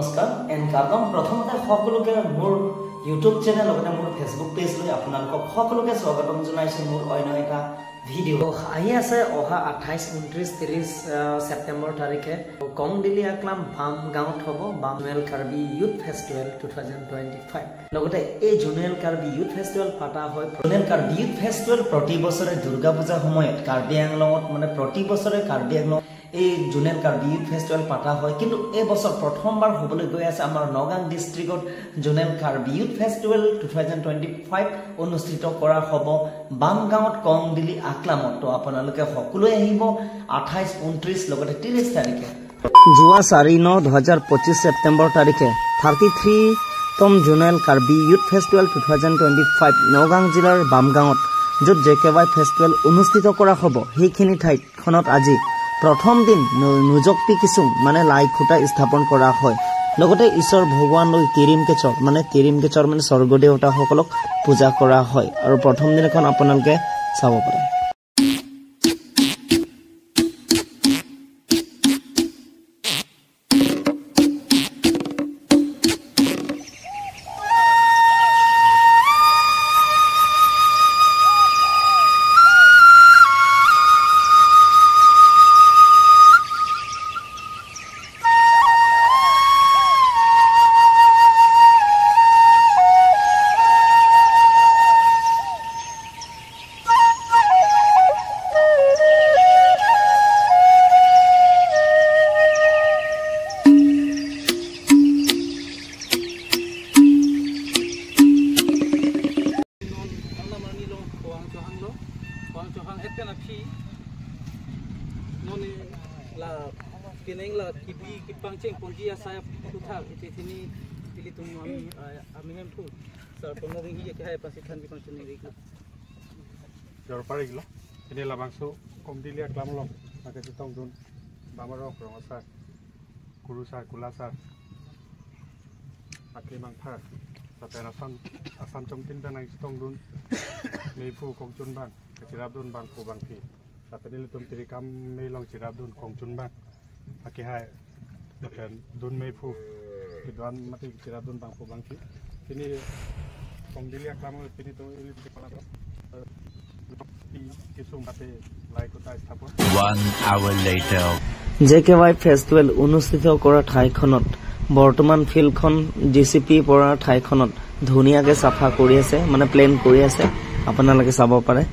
নমস্কাৰ এনকাম প্ৰথমতে সকলোকে মোৰ ইউটিউব চেনেল লগতে মোৰ ফেচবুক পেজ লৈ আপোনালোকক সকলোকে স্বাগতম জনাইছো মোৰ অন্য এটা ভিডিঅ' আহি আছে অহা 28 29 30 সেপ্টেম্বৰ তাৰিখে কংদিলি আকলাম বাম গাঁৱত হ'ব বামুৱেল কাৰ্বি ইউথ ফেষ্টিভেল 2025 লগতে এই জুনিয়ৰ কাৰ্বি ইউথ ফেষ্টিভেল পাতা হয় জুনিয়ৰ কাৰ্বি ইউথ ফেষ্টিভেল প্ৰতি বছৰে দুৰ্গা পূজাৰ সময়ত কাৰ্বি আংলঙত মানে প্ৰতি বছৰে কাৰ্বি আংলং এই জুনিয়ৰ কাৰ্বি ইউথ ফেষ্টিভেল পাতা হয় কিন্তু এই বছৰ প্ৰথমবাৰ হ'বলৈ গৈ আছে আমাৰ নগাং ডিষ্ট্ৰিক্টত জুনিয়ৰ কাৰ্বি ইউথ ফেষ্টিভেল 2025 অনুষ্ঠিত কৰা হ'ব বাম গাঁৱত কংদিলি আকলামত তো আপোনালোকে সকলোৱে আহিব 28 29 লগতে 30 তাৰিখে যোৱা 4/9/2025 সেপ্টেম্বৰ তাৰিখে 33তম জুনিয়ৰ কাৰ্বি ইউথ ফেষ্টিভেল 2025 নগাং জিলাৰ বাম গাঁৱত য'ত জেকেৱাই ফেষ্টিভেল অনুষ্ঠিত কৰা হ'ব সেইখিনি ঠাইখনত আজি প্ৰথম দিন নিযুক্তি কিছু মানে লাই খুঁটা স্থাপন কৰা হয় লগতে ঈশ্বৰ ভগৱান লৈ তিৰিম কেচৰ মানে স্বৰ্গদেৱতাসকলক পূজা কৰা হয় আৰু প্ৰথম দিনাখন আপোনালোকে চাব পাৰে Kinengla ki pangcheng ponjia saya putar itini pilih tum ami hem pu sar pemering hi ke hai pasithan ki pangcheng ni rekla jor pare gilo ini la bangso komdilia klamlong maka sitong dun bamarok rongasa kurusa kulasa aklimang phar sapena asam chomtin danang sitong dun meifu kongchun bang kecirab dun bang pu bang phi sapeni tum tirikam meilong cirab dun kongchun bang Pakai hai, bukan dun meifu, kiduan mati kira dun bangku bangki. Ini kongdili aklamu ini tu ini di kepala tu. Kisum mati lai kota istapun. 1 hour later. JKY Festival অনুষ্ঠিত কৰা ঠাইখনত বৰ্তমান ফিল্ডখন DCP পৰা ঠাইখনত ধুনিয়াকে সাফা কৰি আছে মানে প্লেন কৰি আছে আপোনালোকে চাব পাৰে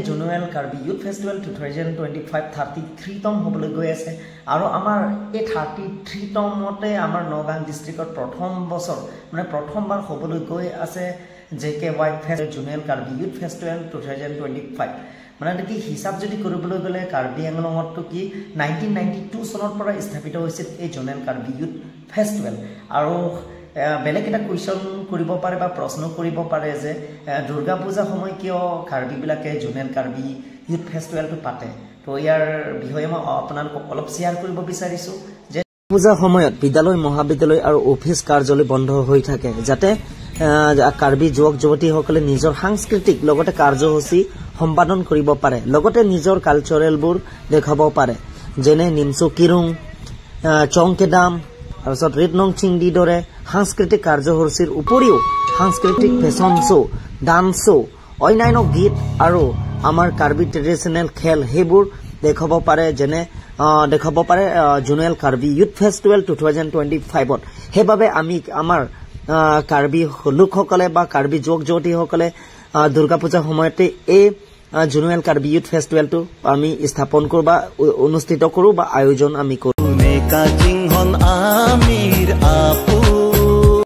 জুনিয়ৰ কাৰ্বি ইউথ ফেষ্টিভেল 2025 33তম হ'বলৈ গৈ আছে আৰু আমাৰ এই 33তমতে আমাৰ নগাং ডিষ্ট্ৰিক্টত প্ৰথমবাৰ হ'বলৈ গৈ আছে জেকেৱাই festival junior Karbi youth festival 2025 মানে কি হিচাপ যদি কৰিবলৈ গ'লে কাৰ্বি আংলঙতটো কি 1992 চনৰ পৰা স্থাপিত হৈছিল এই জুনিয়ৰ কাৰ্বি ইউথ ফেষ্টিভেল আৰু বেলেগ এটা কোৱেশ্চন কৰিব পাৰে বা প্ৰশ্ন কৰিব পাৰে যে দুৰ্গা পূজা সময় কিয় কাৰ্বি বিলাকে জুনিয়ৰ কাৰ্বি ইউথ ফেষ্টিভেলটো পাতে তো ইয়াৰ বিষয়ে মই আপোনালোকক অলপ শেয়াৰ কৰিব বিচাৰিছো যে পূজা সময়ত বিদ্যালয় মহাবিদ্যালয় আৰু অফিচ কাৰ্যালয় বন্ধ হৈ থাকে যাতে কাৰ্বি যুৱক যুৱতীসকলে নিজৰ সাংস্কৃতিক লগতে কাৰ্যসূচী সম্পাদন কৰিব পাৰে লগতে নিজৰ কালচাৰেলবোৰ দেখাব পাৰে যেনে নিমচু কিৰুং চংকেদাম তাৰপিছত ৰেড নং চিংদি দৰে সাংস্কৃতিক কাৰ্যসূচীৰ উপৰিও সাংস্কৃতিক ফেশ্বন শ্ব' ডান্স শ্ব' অন্যান্য গীত আৰু আমাৰ কাৰ্বি ট্ৰেডিশ্যনেল খেল সেইবোৰ দেখাব পাৰে যেনে দেখাব পাৰে জুনিয়ৰ কাৰ্বি ইউথ ফেষ্টিভেল 2025ত সেইবাবে আমি আমাৰ কাৰ্বি লোকসকলে বা কাৰ্বি যুৱক যুৱতীসকলে দুৰ্গা পূজাৰ সময়তে এই জুনিয়ৰ কাৰ্বি ইউথ ফেষ্টিভেলটো আমি স্থাপন কৰোঁ বা অনুষ্ঠিত কৰোঁ বা আয়োজন আমি কৰোঁ আমি